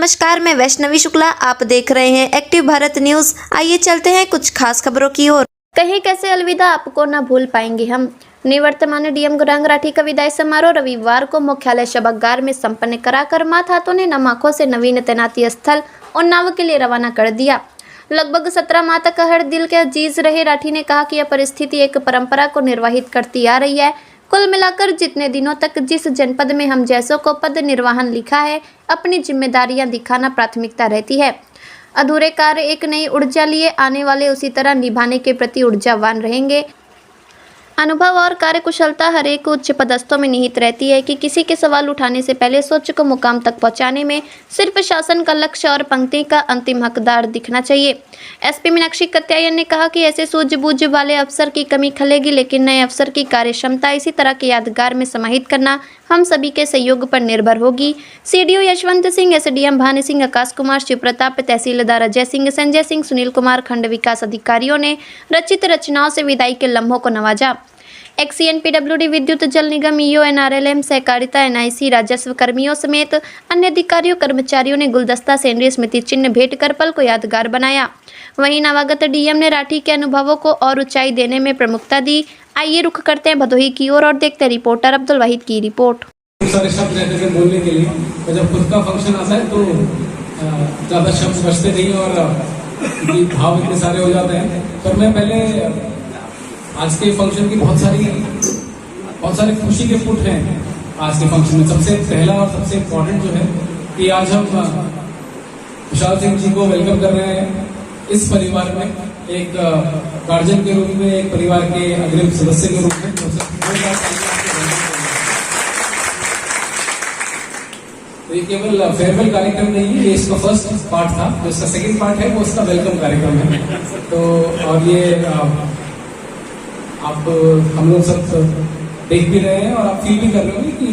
नमस्कार, मैं वैष्णवी शुक्ला। आप देख रहे हैं एक्टिव भारत न्यूज। आइए चलते हैं कुछ खास खबरों की ओर। कहीं कैसे अलविदा, आपको न भूल पाएंगे हम। निवर्तमान डीएम गौरांग राठी का विदाई समारोह रविवार को मुख्यालय शबागार में संपन्न कराकर माँ हाथों ने नम आंखों से नवीन तैनाती स्थल उन्नाव के लिए रवाना कर दिया। लगभग 17 माह तक हर दिल के अजीज रहे राठी ने कहा कि यह परिस्थिति एक परंपरा को निर्वाहित करती आ रही है। कुल मिलाकर जितने दिनों तक जिस जनपद में हम जैसों को पद निर्वहन लिखा है, अपनी जिम्मेदारियां दिखाना प्राथमिकता रहती है। अधूरे कार्य एक नई ऊर्जा लिए आने वाले उसी तरह निभाने के प्रति ऊर्जावान रहेंगे। अनुभव और कार्यकुशलता हर एक उच्च पदस्थों में निहित रहती है कि किसी के सवाल उठाने से पहले सोच को मुकाम तक पहुंचाने में सिर्फ शासन का लक्ष्य और पंक्ति का अंतिम हकदार दिखना चाहिए। एसपी मीनाक्षी कत्यायन ने कहा कि ऐसे सूझबूझ वाले अफसर की कमी खलेगी, लेकिन नए अफसर की कार्यक्षमता इसी तरह के यादगार में समाहित करना हम सभी के सहयोग पर निर्भर होगी। सीडीओ यशवंत सिंह, एसडीएम भानु सिंह, आकाश कुमार, शिव प्रताप, तहसीलदार अजय सिंह, संजय सिंह, सुनील कुमार, खंड विकास अधिकारियों ने रचित रचनाओं से विदाई के लम्हों को नवाजा। एक्सीएनपीडब्ल्यूडी, विद्युत जल निगम, ईओ, एनआरएलएम, सहकारिता, एनआईसी, राजस्व कर्मियों समेत अन्य अधिकारियों कर्मचारियों ने गुलदस्ता सेंद्रीय स्मृति चिन्ह भेंट कर पल को यादगार बनाया। वहीं नवागत डीएम ने राठी के अनुभवों को और ऊंचाई देने में प्रमुखता दी। आइए रुख करते हैं भदोही की ओर और देखते हैं रिपोर्टर अब्दुल वाहिद की रिपोर्ट। सारे शब्द रहते थे बोलने के लिए, तो जब खुद का फंक्शन आता है तो ज्यादा शब्द बचते नहीं और भाव इतने सारे हो जाते हैं। पर मैं पहले आज के फंक्शन की बहुत सारी खुशी के पुट हैं आज के फंक्शन में। सबसे पहला और सबसे इम्पोर्टेंट जो है कि आज हम विशाल सिंह जी को वेलकम कर रहे हैं इस परिवार में, एक गार्जियन के रूप में, एक परिवार के अग्रिम सदस्य के रूप में। तो ये केवल फेयरवेल कार्यक्रम नहीं है, ये इसका फर्स्ट पार्ट था। जो इसका सेकंड पार्ट है वो इसका वेलकम कार्यक्रम है। तो और ये आप हम लोग सब देख भी रहे हैं और आप फील भी कर रहे होंगे कि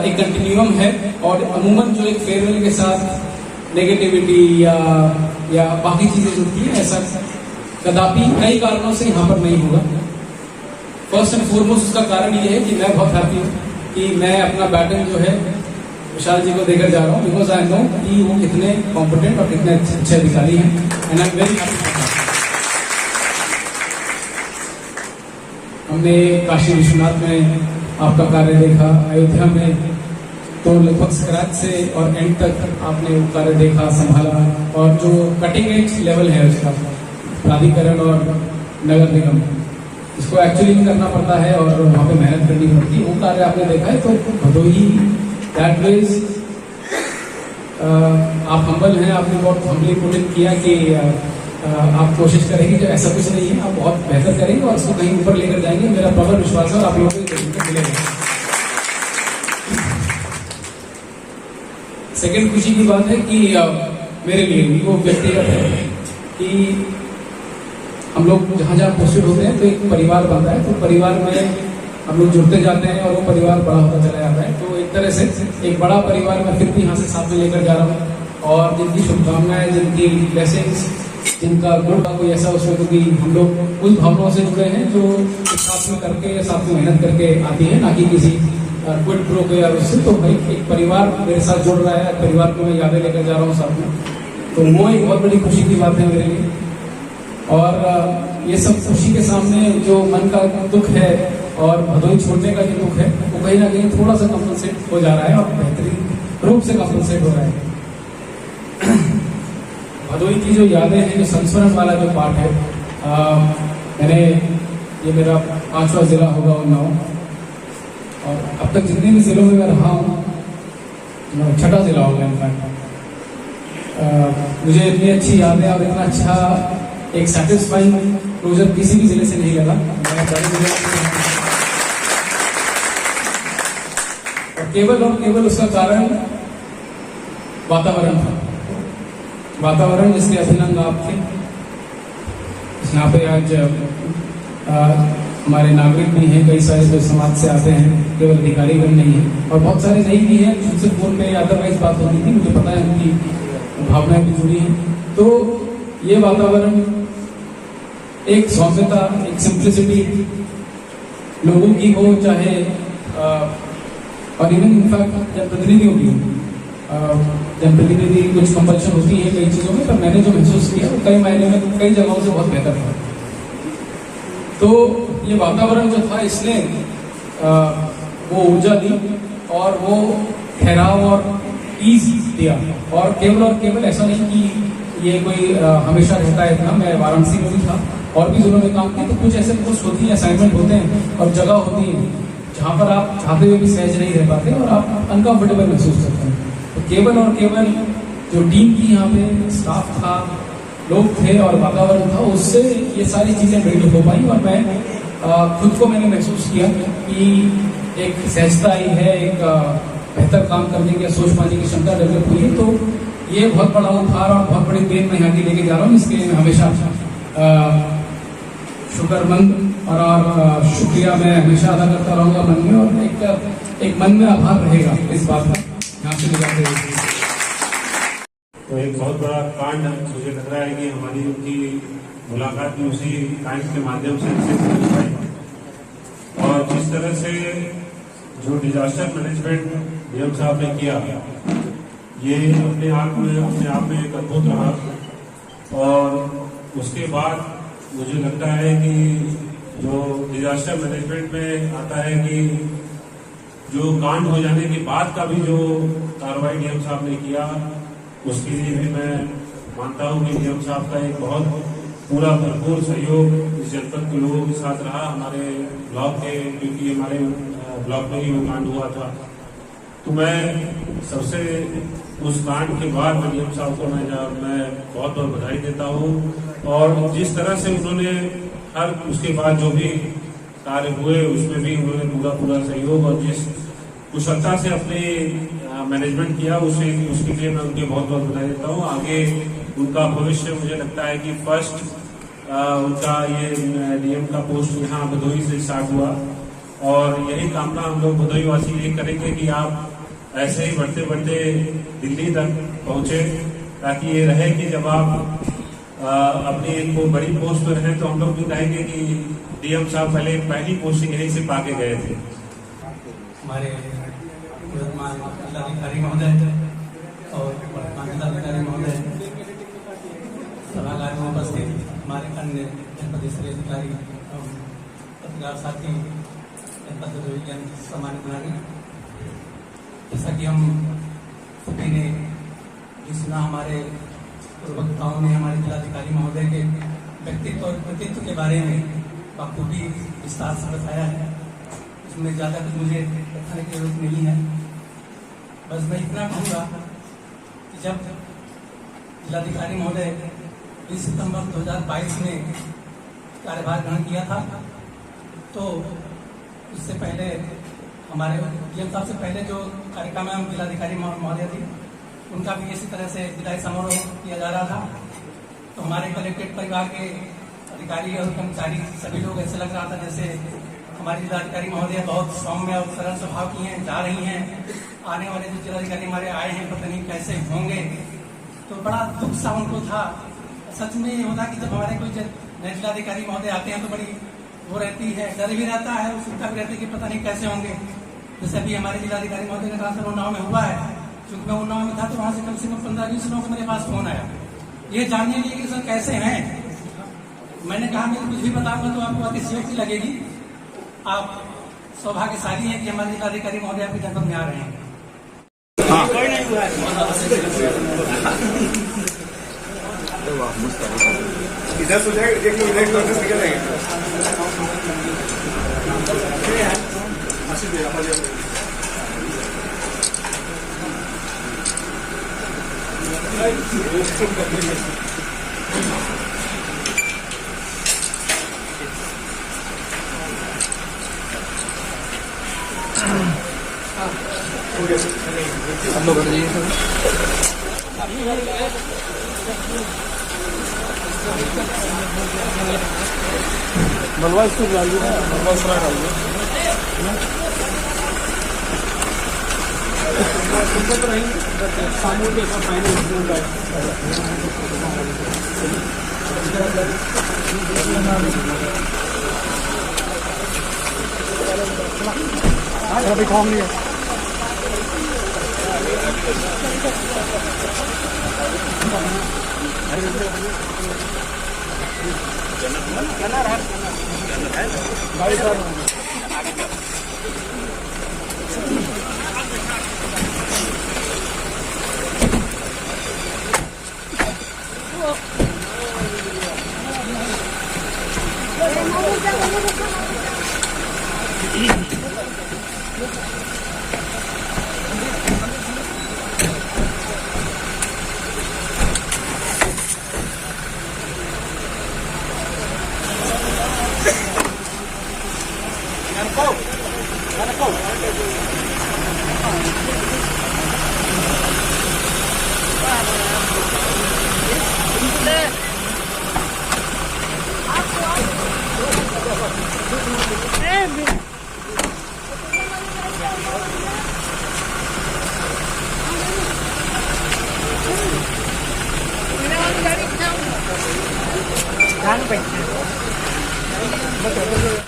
एक कंटिन्यूम है। और अमूमन जो एक फेयरवेल के साथ नेगेटिविटी या बाकी चीजें जुड़ती हैं, ऐसा कदापि कई कारणों से यहाँ पर नहीं होगा। फर्स्ट एंड फॉरमोस्ट उसका कारण ये है कि मैं बहुत हैप्पी हूँ कि मैं अपना बैटन जो है विशाल जी को देकर जा रहा हूँ, बिकॉज आई नो कि वो कितने कॉम्पिटेंट और कितने अच्छे अधिकारी हैं and I am very happy. हमने काशी विश्वनाथ में आपका कार्य देखा, अयोध्या में तो लगभग स्क्रैच से और एंड तक आपने वो कार्य देखा, संभाला। और जो कटिंग एज लेवल है उसका प्राधिकरण और नगर निगम, इसको एक्चुअली भी करना पड़ता है और वहाँ पे मेहनत करनी पड़ती है, वो कार्य आपने देखा है। तो भदोही दैट वेज आप हम्बल हैं, आपने बहुत हम्बली पुट किया कि आप कोशिश करेंगे कि ऐसा कुछ नहीं है, आप बहुत बेहतर करेंगे और उसको कहीं ऊपर लेकर जाएंगे। मेरा प्रबल विश्वास है और आप लोगों को मिलेगा। सेकंड खुशी की बात है कि मेरे लिए वो व्यक्तिगत है कि हम लोग जहाँ जहाँ पोस्टेड होते हैं तो एक परिवार बनता है, तो परिवार में हम लोग जुड़ते जाते हैं और वो परिवार बड़ा होता चला जाता है। तो एक तरह से एक बड़ा परिवार मैं फिर भी यहाँ से साथ में लेकर जा रहा हूँ और जिनकी शुभकामनाएं, जिनकी ब्लेसिंग्स, जिनका गुण का कोई ऐसा उसमें, क्योंकि हम लोग उस भावनाओं से जुड़े हैं जो साथ में करके, साथ में मेहनत करके आती है, ना कि किसी क्विड प्रो के या उससे। तो भाई एक परिवार मेरे साथ जुड़ रहा है, परिवार को मैं यादें लेकर जा रहा हूँ साथ में, तो वो एक बहुत बड़ी खुशी की बात है मेरे लिए। और ये सब खुशी के सामने जो मन का दुख है और भदोही छोड़ने का जो दुख है वो कहीं ना कहीं थोड़ा सा कंपनसेट हो जा रहा है और बेहतरीन रूप से कंपनसेट हो रहा है। भदोही की जो यादें हैं, जो संस्मरण वाला जो पार्ट है, मैंने ये मेरा 5वां जिला होगा उन्नाव, और अब तक जितने भी जिलों में मैं रहा हूँ 6ठा जिला होगा इनफैक्ट। मुझे इतनी अच्छी यादें और इतना अच्छा एक सेटिस्फाइंग क्लोजर किसी भी जिले से नहीं लगा। और केवल उसका कारण वातावरण था, वातावरण जिसके अभिनंग आप थे। यहाँ पे आज हमारे नागरिक भी हैं, कई सारे जो समाज से आते हैं, केवल अधिकारीगण नहीं है और बहुत सारे नहीं भी हैं जिनसे फोन पे अदरवाइज बात होती थी, मुझे पता है उनकी भावनाएं भी जुड़ी हैं। तो ये वातावरण, एक सौम्यता, एक सिंप्लिसिटी लोगों की हो, चाहे और इवन इनफैक्ट जनप्रतिनिधियों की, जनप्रतिनिधि कुछ कंपल्शन होती है कई चीज़ों में, पर मैंने जो महसूस किया वो कई मायने में कई जगहों से बहुत बेहतर था। तो ये वातावरण जो था इसने वो ऊर्जा दी और वो ठहराव और ईज दिया। और केवल ऐसा नहीं कि ये कोई हमेशा रहता है इतना। मैं वाराणसी में भी था और भी जिलों में काम किया, तो कुछ ऐसे कोर्स होती हैं, असाइनमेंट होते हैं और जगह होती है जहाँ पर आप चाहते हुए भी सहज नहीं रह पाते और आप अनकंफर्टेबल महसूस करते हैं। तो केवल जो टीम की यहाँ पे स्टाफ था, लोग थे और वातावरण था, उससे ये सारी चीज़ें बिल्ड हो पाई। और मैं खुद को मैंने महसूस किया कि एक सहजता आई है, एक बेहतर काम करने की, सोच पाने की क्षमता डेवलप हुई है। तो ये बहुत बड़ा उपहार और बहुत बड़ी देन मैं यहाँ की लेके जा रहा हूँ। इसके लिए मैं हमेशा शुक्रमंद और शुक्रिया मैं हमेशा अदा करता रहूँगा मन में, और एक मन में आभार रहेगा इस बात का यहाँ से गुजारते हुए। तो एक बहुत बड़ा कांड मुझे लग रहा है कि हमारी उनकी मुलाकात भी उसी कांड के माध्यम से समझ पाई। और जिस तरह से जो डिजास्टर मैनेजमेंट डीएम साहब ने किया, ये अपने आप में एक अद्भुत रहा। और उसके बाद मुझे लगता है कि जो डिजास्टर मैनेजमेंट में आता है कि जो कांड हो जाने के बाद का भी जो कार्रवाई डीएम साहब ने किया, उसके लिए भी मैं मानता हूं कि डीएम साहब का एक बहुत पूरा भरपूर सहयोग इस जनपद के लोगों के साथ रहा, हमारे ब्लॉक के, क्योंकि हमारे ब्लॉक में ही वो कांड हुआ था। तो मैं सबसे उस कांड के बाद में डीएम साहब को मैं बहुत बहुत बधाई देता हूँ। और जिस तरह से उन्होंने हर उसके बाद जो भी कार्य हुए उसमें भी उन्होंने पूरा सहयोग और जिस कुशलता से अपने मैनेजमेंट किया उसके लिए मैं उनके बहुत बहुत बधाई देता हूँ। आगे उनका भविष्य मुझे लगता है कि फर्स्ट उनका ये डीएम का पोस्ट यहाँ भदोही से स्टार्ट हुआ, और यही कामना हम लोग भदोही वासी ये करेंगे कि आप ऐसे ही बढ़ते बढ़ते दिल्ली तक पहुँचे, ताकि ये रहे कि जब आप अपनी एक बड़ी पोस्ट पर हैं तो हम लोग भी कहेंगे कि डीएम साहब पहली पोस्टिंग यहीं से पाके गए थे। हमारे वर्तमान जिलाधिकारी महोदय और वर्तमान जिलाधिकारी महोदय, सभागार में उपस्थित हमारे अन्य जनपद स्तरीय अधिकारी, पत्रकार साथी, जनपद भदोही के सम्मानित नागरिक, जैसा कि हम सभी ने सुना, हमारे पूर्ववक्ताओं ने हमारे जिलाधिकारी महोदय के व्यक्तित्व और कृतित्व के बारे में बखूबी विस्तार से बताया है। इसमें ज़्यादा कुछ मुझे बताने की जरूरत नहीं है। बस मैं इतना कहूँगा कि जब जिलाधिकारी महोदय 20 सितंबर 2022 में कार्यभार ग्रहण किया था, तो उससे पहले हमारे डीएम साहब से पहले जो कार्यक्रम में जिलाधिकारी महोदय थी, उनका भी इसी तरह से विदाई समारोह किया जा रहा था। तो हमारे कलेक्ट्रेट परिवार के अधिकारी और कर्मचारी सभी लोग ऐसे लग रहा था जैसे हमारी जिलाधिकारी महोदय बहुत सौम्य और सरल स्वभाव की हैं, जा रही हैं, आने वाले जो जिलाधिकारी हमारे आए हैं पता नहीं कैसे होंगे। तो बड़ा दुख सा उनको था। सच में ये होता कि जब हमारे कोई नए जिलाधिकारी महोदय आते हैं तो बड़ी वो रहती है, डर भी रहता है, उत्सुकता भी रहती है कि पता नहीं कैसे होंगे। जैसे अभी हमारे जिलाधिकारी महोदय का ट्रांसफर उन्नाव में हुआ है, क्योंकि मैं उन्नाव में था तो वहाँ से कम 15-20 लोगों को मेरे पास फोन आया ये जानने के लिए कि सर कैसे हैं। मैंने कहा मैं कुछ भी बताऊंगा तो आपको अतिशयोक्ति लगेगी। आप सौभाग्यशाली हैं कि हमारे जिलाधिकारी महोदय आपके जनपद में आ रहे हैं। इधर से जाएगा, एक लोग इधर निकल जाएंगे। हम लोग कर दीजिए मलवा इसको डालिए, मलवा उसका डालिए। सामूहिक ऐसा फाइनल अभी कॉम नहीं है। Jangan